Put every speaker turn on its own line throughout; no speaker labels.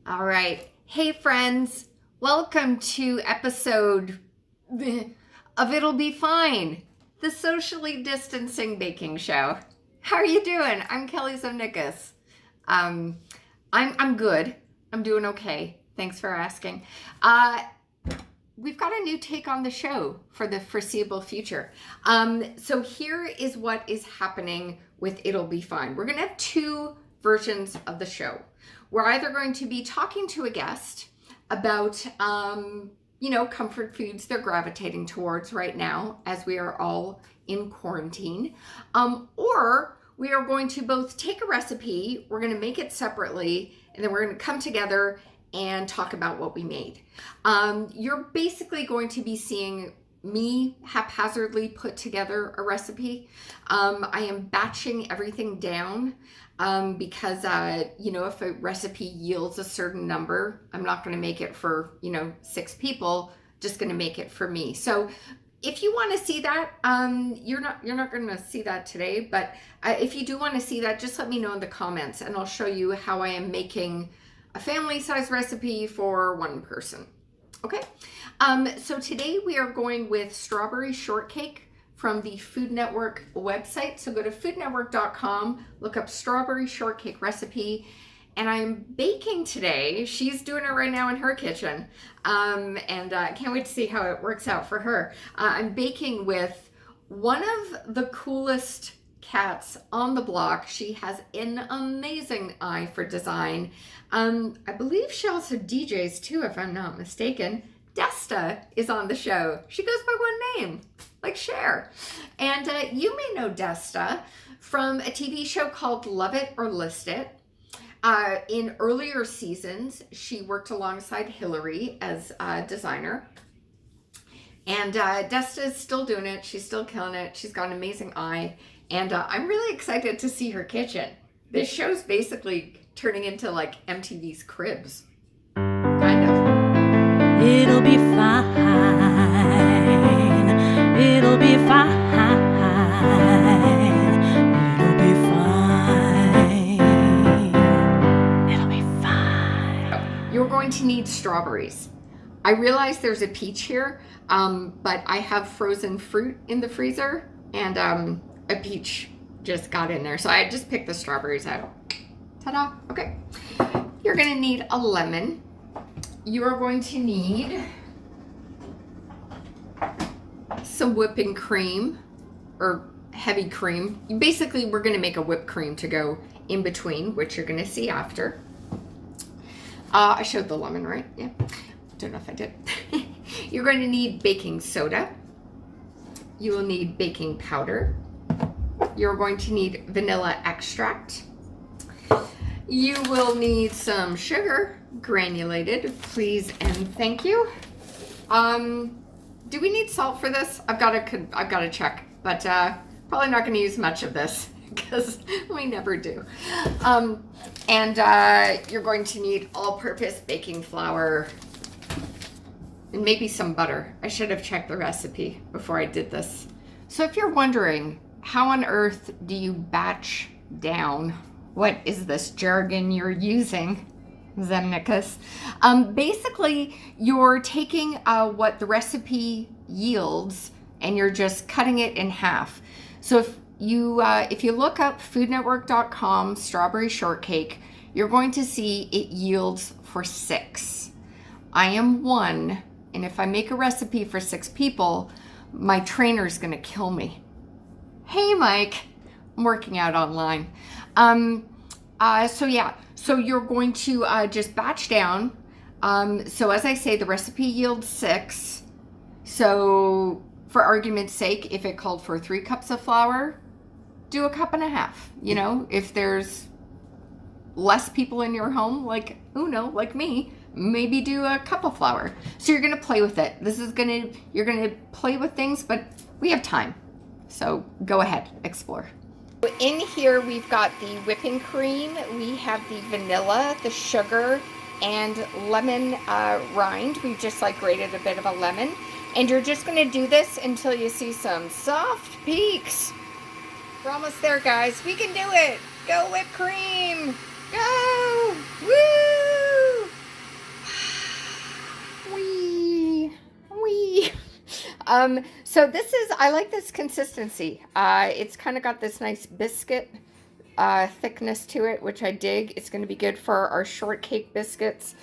All right. Hey, friends. Welcome to episode of It'll Be Fine, the socially distancing baking show. How are you doing? I'm Kelly Zemnickis. I'm good. I'm doing okay. Thanks for asking. We've got a new take on the show for the foreseeable future. So here is what is happening with It'll Be Fine. We're going to have two versions of the show. We're either going to be talking to a guest about, comfort foods they're gravitating towards right now as we are all in quarantine, or we are going to both take a recipe, we're going to make it separately, and then we're going to come together and talk about what we made. You're basically going to be seeing me haphazardly put together a recipe. I am batching everything down because, if a recipe yields a certain number, I'm not going to make it for, 6 people, just going to make it for me. So if you want to see that, you're not going to see that today, but if you do want to see that, just let me know in the comments and I'll show you how I am making a family size recipe for one person. Okay. So today we are going with Strawberry Shortcake from the Food Network website. So go to foodnetwork.com, look up Strawberry Shortcake recipe, and I'm baking today. She's doing it right now in her kitchen, and I can't wait to see how it works out for her. I'm baking with one of the coolest cats on the block. She has an amazing eye for design. I believe she also DJs too, if I'm not mistaken. Desta is on the show. She goes by one name, like Cher. And you may know Desta from a TV show called Love It or List It. In earlier seasons, she worked alongside Hillary as a designer. And Desta is still doing it. She's still killing it. She's got an amazing eye. And I'm really excited to see her kitchen. This show's basically turning into like MTV's Cribs. Kind of.
It'll be fine. It'll be fine. It'll be fine. It'll be fine.
You're going to need strawberries. I realize there's a peach here, but I have frozen fruit in the freezer, and a peach just got in there. So I just picked the strawberries out. Ta-da. Okay. You're going to need a lemon. You are going to need some whipping cream or heavy cream. Basically, we're going to make a whipped cream to go in between, which you're going to see after. I showed the lemon, right? Yeah. Don't know if I did. You're going to need baking soda. You will need baking powder. You're going to need vanilla extract. You will need some sugar, granulated, please and thank you. Do we need salt for this? I've got to check, but probably not going to use much of this because we never do. And you're going to need all-purpose baking flour and maybe some butter. I should have checked the recipe before I did this. So if you're wondering, how on earth do you batch down? What is this jargon you're using, Zemnickis? Basically, you're taking what the recipe yields and you're just cutting it in half. So if you look up foodnetwork.com Strawberry Shortcake, you're going to see it yields for 6. I am 1, and if I make a recipe for 6 people, my trainer's gonna kill me. Hey, Mike, I'm working out online. So you're going to just batch down. So as I say, the recipe yields 6. So for argument's sake, if it called for 3 cups of flour, do 1.5 cups. If there's less people in your home, like Uno, like me, maybe do 1 cup of flour. So you're going to play with it. You're going to play with things, but we have time. So go ahead, explore. In here, we've got the whipping cream, we have the vanilla, the sugar, and lemon rind. We've just grated a bit of a lemon. And you're just going to do this until you see some soft peaks. We're almost there, guys. We can do it. Go whipped cream. Go. Woo. So this is, I like this consistency. It's kind of got this nice biscuit thickness to it, which I dig. It's going to be good for our shortcake biscuits.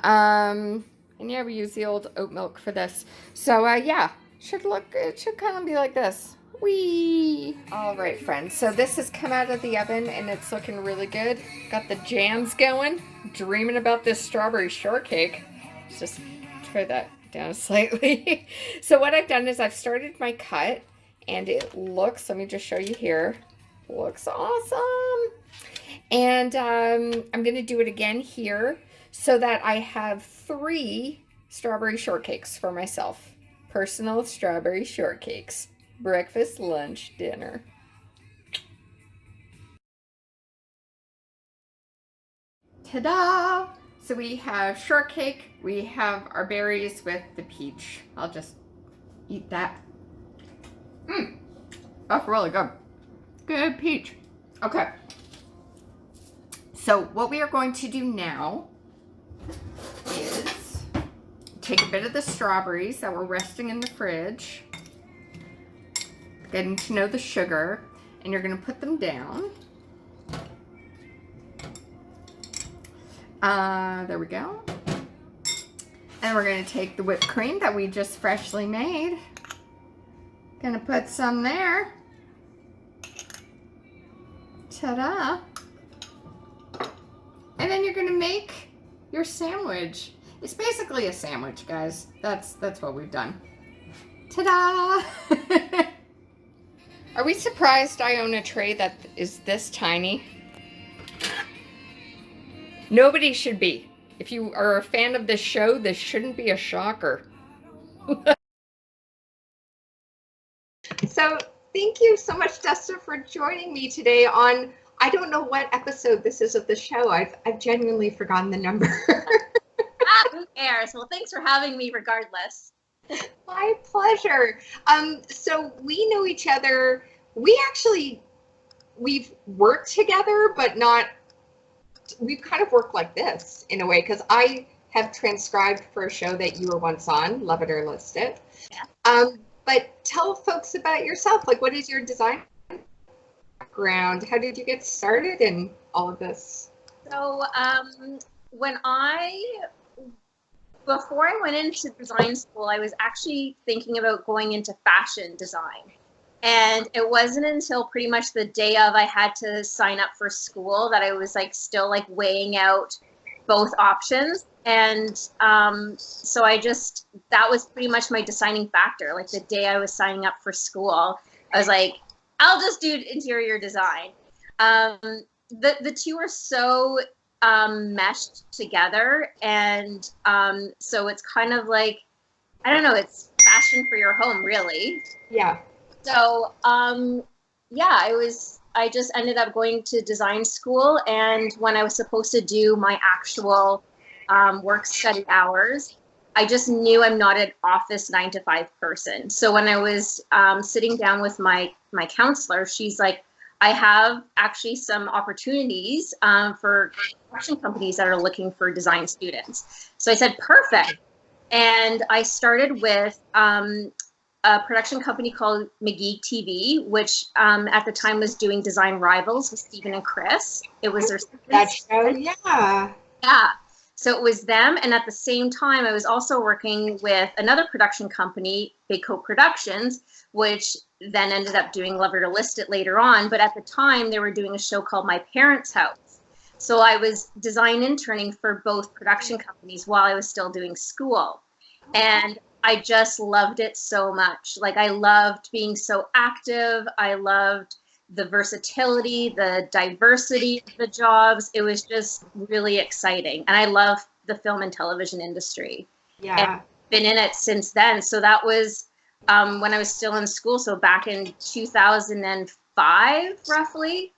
And yeah, we use the old oat milk for this. So yeah, it should kind of be like this. Whee! All right, friends. So this has come out of the oven and it's looking really good. Got the jams going. Dreaming about this strawberry shortcake. Let's just try that down slightly. So what I've done is I've started my cut and it looks, let me just show you here. Looks awesome. And I'm going to do it again here so that I have 3 strawberry shortcakes for myself. Personal strawberry shortcakes. Breakfast, lunch, dinner. Ta-da! So we have shortcake, we have our berries with the peach. I'll just eat that. That's really good. Good peach. Okay. So what we are going to do now is take a bit of the strawberries that were resting in the fridge, getting to know the sugar, and you're going to put them down. There we go. And we're going to take the whipped cream that we just freshly made. Gonna put some there. Ta-da. And then you're gonna make your sandwich. It's basically a sandwich, guys. That's what we've done. Ta-da! Are we surprised I own a tray that is this tiny? Nobody should be. If you are a fan of this show, this shouldn't be a shocker.
So thank you so much, Desta, for joining me today on, I don't know what episode this is of the show. I've genuinely forgotten the number.
Who cares? Well, thanks for having me regardless.
My pleasure. So we know each other. We've worked together, but we've kind of worked like this in a way, because I have transcribed for a show that you were once on, Love It or List It. Yeah. But tell folks about yourself. Like, what is your design background? How did you get started in all of this?
So before I went into design school, I was actually thinking about going into fashion design. And it wasn't until pretty much the day of I had to sign up for school that I was still weighing out both options. And so that was pretty much my deciding factor. Like the day I was signing up for school, I was like, I'll just do interior design. The two are so meshed together. And so it's kind of like, I don't know, it's fashion for your home, really.
Yeah.
So, yeah, I just ended up going to design school. And when I was supposed to do my actual work study hours, I just knew I'm not an office 9-to-5 person. So when I was sitting down with my counselor, she's like, I have actually some opportunities for production companies that are looking for design students. So I said, perfect. And I started with a production company called McGee TV, which at the time was doing Design Rivals with Stephen and Chris. It was their
that show, yeah.
Yeah. So it was them. And at the same time, I was also working with another production company, Big Coat Productions, which then ended up doing Love It or List It later on. But at the time, they were doing a show called My Parents' House. So I was design interning for both production companies while I was still doing school. And I just loved it so much. I loved being so active. I loved the versatility, the diversity of the jobs. It was just really exciting. And I love the film and television industry.
Yeah.
And I've been in it since then. So that was when I was still in school. So back in 2005, roughly.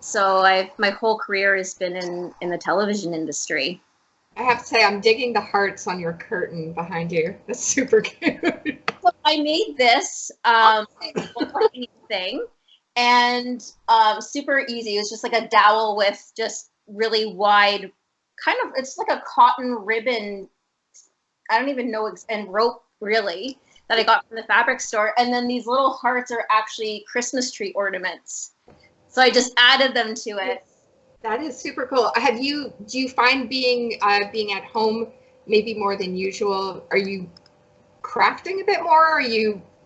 So my whole career has been in the television industry.
I have to say, I'm digging the hearts on your curtain behind you. That's super cute.
So I made this thing. And super easy. It was just like a dowel with just really wide, it's like a cotton ribbon, I don't even know, and rope really, that I got from the fabric store. And then these little hearts are actually Christmas tree ornaments. So I just added them to it.
That is super cool. Do you find being at home maybe more than usual? Are you crafting a bit more?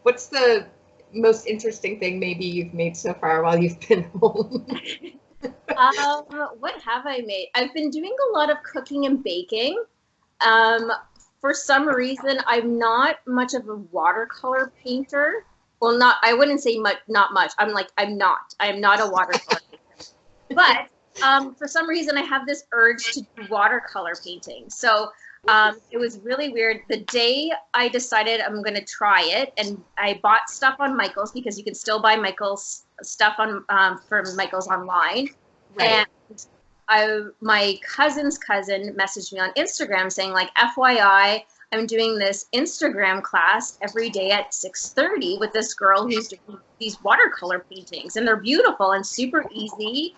What's the most interesting thing maybe you've made so far while you've been home?
What have I made? I've been doing a lot of cooking and baking. For some reason, I'm not much of a watercolor painter. Well, I wouldn't say much, not much. I'm not a watercolor painter. But for some reason, I have this urge to do watercolor painting. So it was really weird. The day I decided I'm going to try it, and I bought stuff on Michael's, because you can still buy Michael's stuff from Michael's online.
Right.
And my cousin's cousin messaged me on Instagram saying, like, FYI, I'm doing this Instagram class every day at 6:30 with this girl who's doing these watercolor paintings, and they're beautiful and super easy,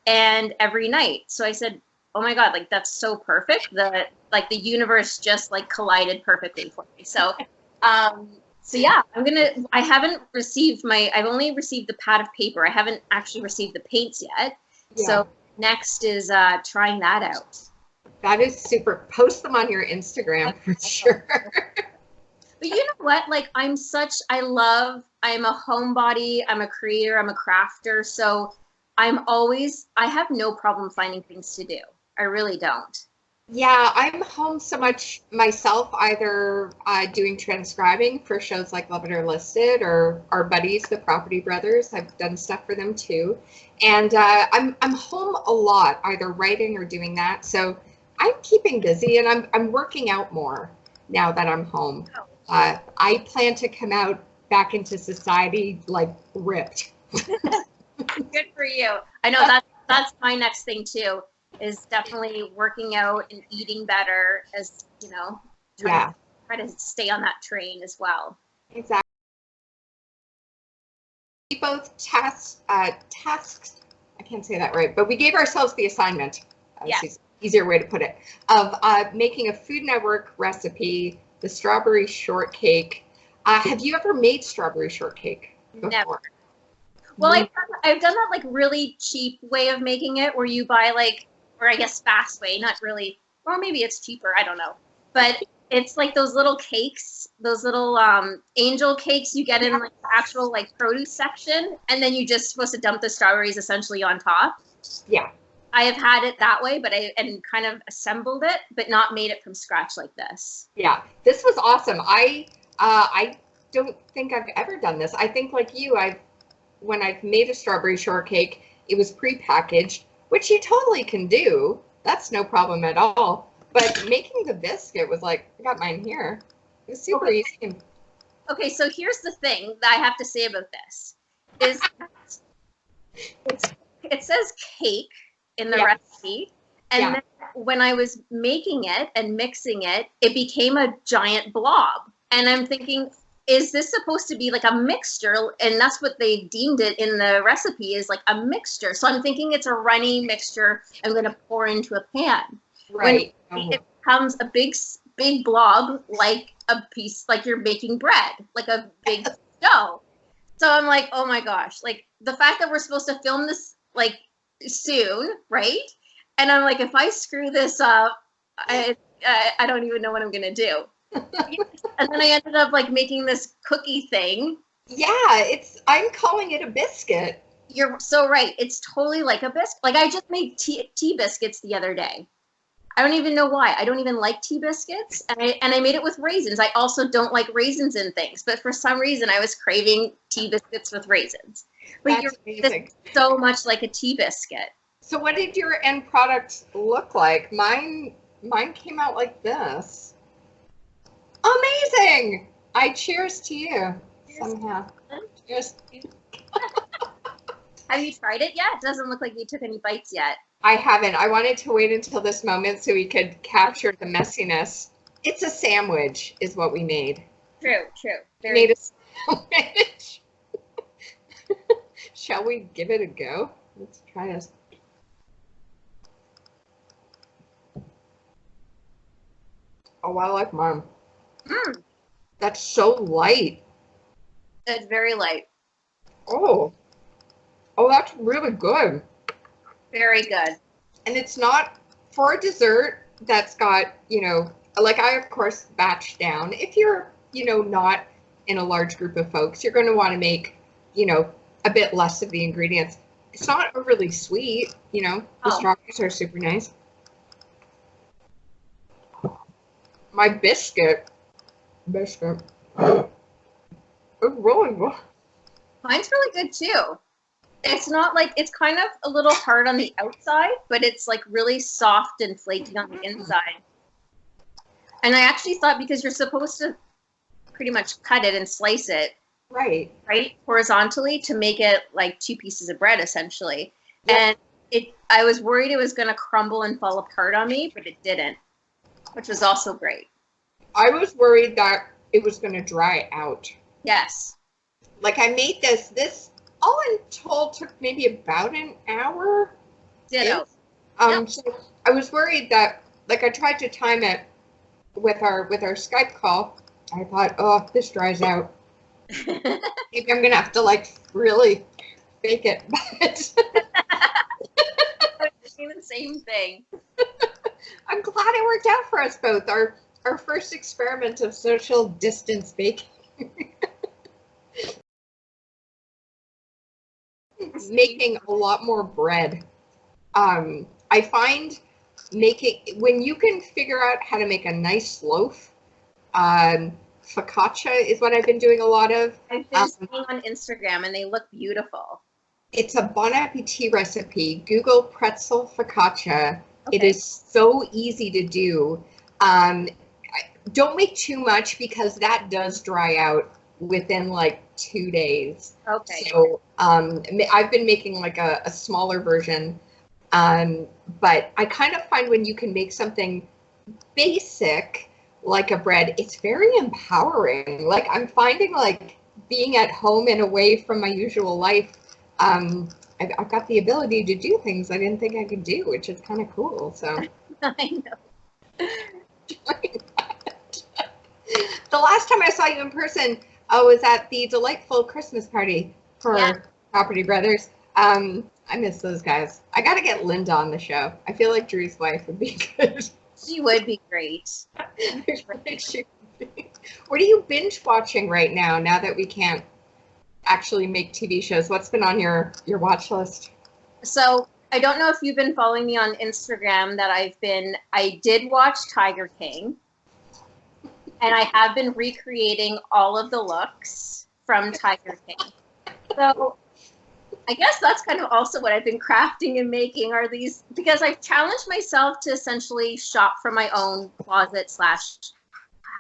and every night. So I said, oh my God, like, that's so perfect. The universe just like collided perfectly for me. So, yeah, I've only received the pad of paper. I haven't actually received the paints yet. Yeah. So next is trying that out.
That is super. Post them on your Instagram for sure.
But you know what? Like, I'm a homebody, I'm a creator, I'm a crafter. So I have no problem finding things to do. I really don't.
Yeah, I'm home so much myself, either doing transcribing for shows like Love It or Listed, or our buddies, the Property Brothers. I've done stuff for them too. And I'm home a lot, either writing or doing that. So I'm keeping busy, and I'm working out more now that I'm home. I plan to come out back into society like ripped.
Good for you. I know that's my next thing too, is definitely working out and eating better, as you know, try to stay on that train as well.
Exactly. We both tasked, I can't say that right, but we gave ourselves the assignment, easier way to put it, of making a Food Network recipe, the Strawberry Shortcake. Have you ever made Strawberry Shortcake before?
Never. Well, I've done that like really cheap way of making it, where you buy or I guess fast way, not really, or maybe it's cheaper, I don't know. But it's like those little cakes, those little angel cakes you get in like the actual like produce section, and then you just supposed to dump the strawberries essentially on top.
Yeah. I
have had it that way, but I kind of assembled it, but not made it from scratch like this.
Yeah, this was awesome. I don't think I've ever done this. I think like you, when I've made a strawberry shortcake, it was pre-packaged, which you totally can do. That's no problem at all. But making the biscuit was like, I got mine here. It was super easy.
Okay, so here's the thing that I have to say about this. Is it says cake in the recipe. And then when I was making it and mixing it, it became a giant blob. And I'm thinking, is this supposed to be like a mixture? And that's what they deemed it in the recipe, is like a mixture. So I'm thinking it's a runny mixture I'm going to pour into a pan.
Right.
When it becomes a big blob, like a piece, like you're making bread, like a big dough. So I'm like, oh my gosh, like the fact that we're supposed to film this like soon, right? And I'm like, if I screw this up, I don't even know what I'm going to do. And then I ended up like making this cookie thing.
Yeah, I'm calling it a biscuit.
You're so right. It's totally like a biscuit. Like I just made tea biscuits the other day. I don't even know why. I don't even like tea biscuits. And I made it with raisins. I also don't like raisins in things, but for some reason I was craving tea biscuits with raisins. But
That's amazing.
So much like a tea biscuit.
So what did your end product look like? Mine came out like this. Amazing! I cheers to you somehow. Cheers.
Have you tried it yet? It doesn't look like you took any bites yet.
I haven't. I wanted to wait until this moment so we could capture the messiness. It's a sandwich is what we made.
True.
We made a sandwich. Shall we give it a go? Let's try this. Oh, I like mine. That's so light.
It's very light.
Oh, that's really good.
Very good.
And it's not for a dessert that's got, like I, of course, batch down. If you're, not in a large group of folks, you're going to want to make, a bit less of the ingredients. It's not overly sweet, The strawberries are super nice. My biscuit. It's really good.
Mine's really good too. It's not like, it's kind of a little hard on the outside, but it's like really soft and flaky on the inside. And I actually thought, because you're supposed to pretty much cut it and slice it
right
horizontally to make it like 2 pieces of bread essentially.
Yep.
And I was worried it was going to crumble and fall apart on me, but it didn't, which was also great.
I was worried that it was going to dry out.
Yes. Like
I made this all in told took maybe about an hour.
Ditto.
Yep. So I was worried that, like, I tried to time it with our Skype call. I thought, oh, this dries out. Maybe I'm gonna have to like really fake it, but
doing the same thing.
I'm glad it worked out for us both. Our first experiment of social distance baking. Making a lot more bread. I find when you can figure out how to make a nice loaf, focaccia is what I've been doing a lot of.
I've been seeing on Instagram and they look beautiful.
It's a Bon Appetit recipe. Google pretzel focaccia. Okay. It is so easy to do. Don't make too much because that does dry out within like 2 days.
Okay.
So I've been making like a smaller version. But I kind of find when you can make something basic like a bread, it's very empowering. Like I'm finding like being at home and away from my usual life, I've got the ability to do things I didn't think I could do, which is kind of cool. So
I know.
The last time I saw you in person, I was at the delightful Christmas party for Property Brothers. I miss those guys. I got to get Linda on the show. I feel like Drew's wife would be good.
She would be great.
What are you binge watching right now that we can't actually make TV shows? What's been on your watch list?
So I don't know if you've been following me on Instagram I did watch Tiger King. And I have been recreating all of the looks from Tiger King. So I guess that's kind of also what I've been crafting and making are these, because I've challenged myself to essentially shop from my own closet /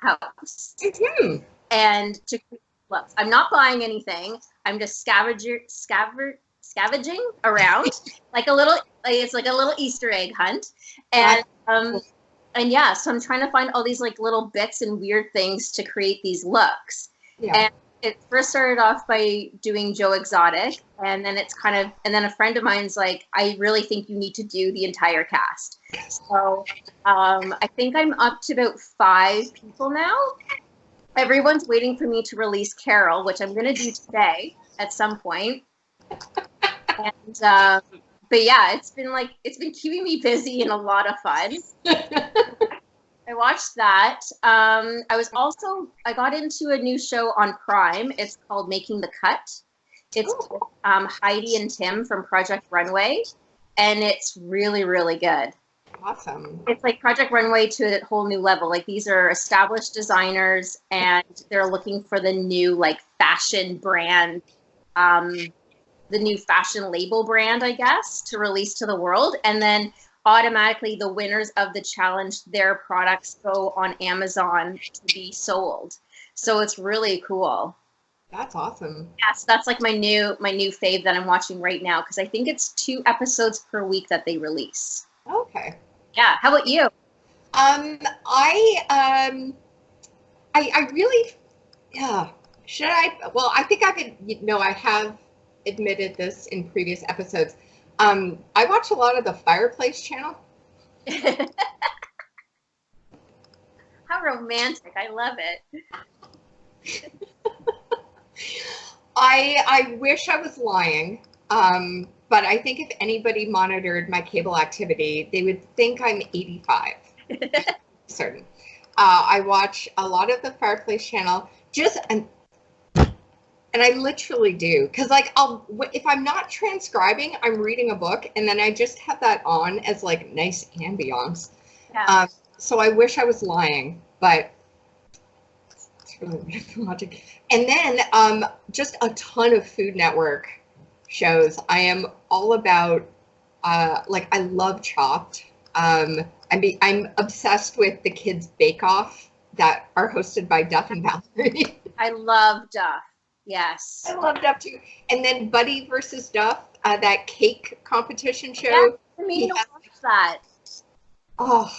house.
Mm-hmm.
And to create looks. I'm not buying anything. I'm just scavenging around it's like a little Easter egg hunt. And yeah, so I'm trying to find all these like little bits and weird things to create these looks. Yeah. And it first started off by doing Joe Exotic, and then and then a friend of mine's like, I really think you need to do the entire cast. So I think I'm up to about 5 people now. Everyone's waiting for me to release Carol, which I'm going to do today at some point. And but yeah, it's been keeping me busy and a lot of fun. I watched that. I got into a new show on Prime. It's called Making the Cut. It's Heidi and Tim from Project Runway, and it's really, really good.
Awesome.
It's like Project Runway to a whole new level. Like these are established designers, and they're looking for the new like fashion brand, the new fashion label brand, I guess, to release to the world. And then automatically the winners of the challenge, their products go on Amazon to be sold. So it's really cool.
That's awesome.
Yes, that's like my new fave that I'm watching right now, because I think it's 2 episodes per week that they release.
Okay.
Yeah. How about you?
I really, yeah. Should I? Well, I think I have admitted this in previous episodes. I watch a lot of the Fireplace channel.
How romantic. I love it.
I wish I was lying, but I think if anybody monitored my cable activity, they would think I'm 85. Certain. I watch a lot of the Fireplace Channel, and I literally do, because like if I'm not transcribing, I'm reading a book, and then I just have that on as like nice ambiance.
Yeah.
So I wish I was lying, but it's really logic. And then just a ton of Food Network shows. I am all about like I love Chopped. I'm obsessed with the Kids Bake Off that are hosted by Duff and Valerie.
I love Duff. Yes.
I love Duff too. And then Buddy versus Duff, that cake competition show.
Yeah, I mean, to watch that.
Oh,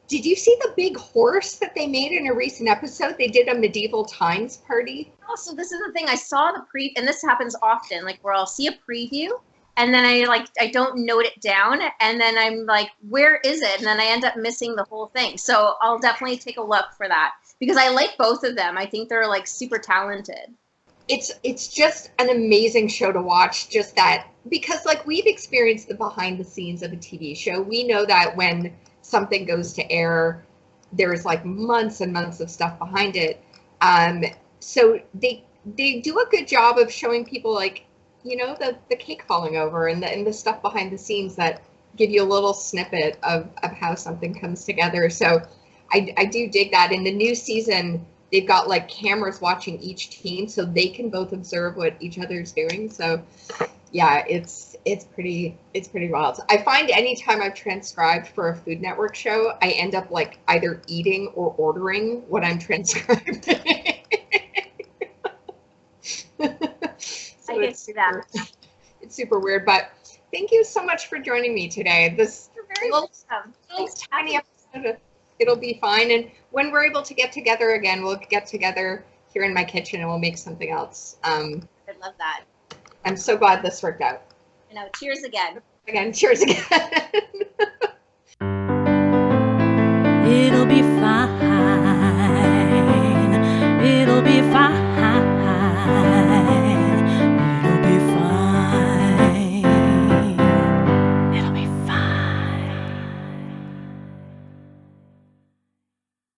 did you see the big horse that they made in a recent episode? They did a medieval times party.
Oh, so this is the thing. I saw the and this happens often, like where I'll see a preview and then I don't note it down, and then I'm like, where is it? And then I end up missing the whole thing. So I'll definitely take a look for that, because I like both of them. I think they're like super talented.
It's just an amazing show to watch, just that, because like we've experienced the behind the scenes of a TV show. We know that when something goes to air, there's like months and months of stuff behind it. So they do a good job of showing people, like, you know, the cake falling over and the stuff behind the scenes that give you a little snippet of how something comes together. So I do dig that. In the new season, they've got like cameras watching each team so they can both observe what each other's doing. So yeah, it's pretty wild. I find anytime I've transcribed for a Food Network show, I end up like either eating or ordering what I'm transcribing. So
I can see that.
It's super weird, but thank you so much for joining me today. This
You're very
little
welcome.
tiny episode, it'll be fine. And when we're able to get together again, we'll get together here in my kitchen and we'll make something else.
I love that.
I'm so glad this worked out.
Cheers again.
Again, cheers again.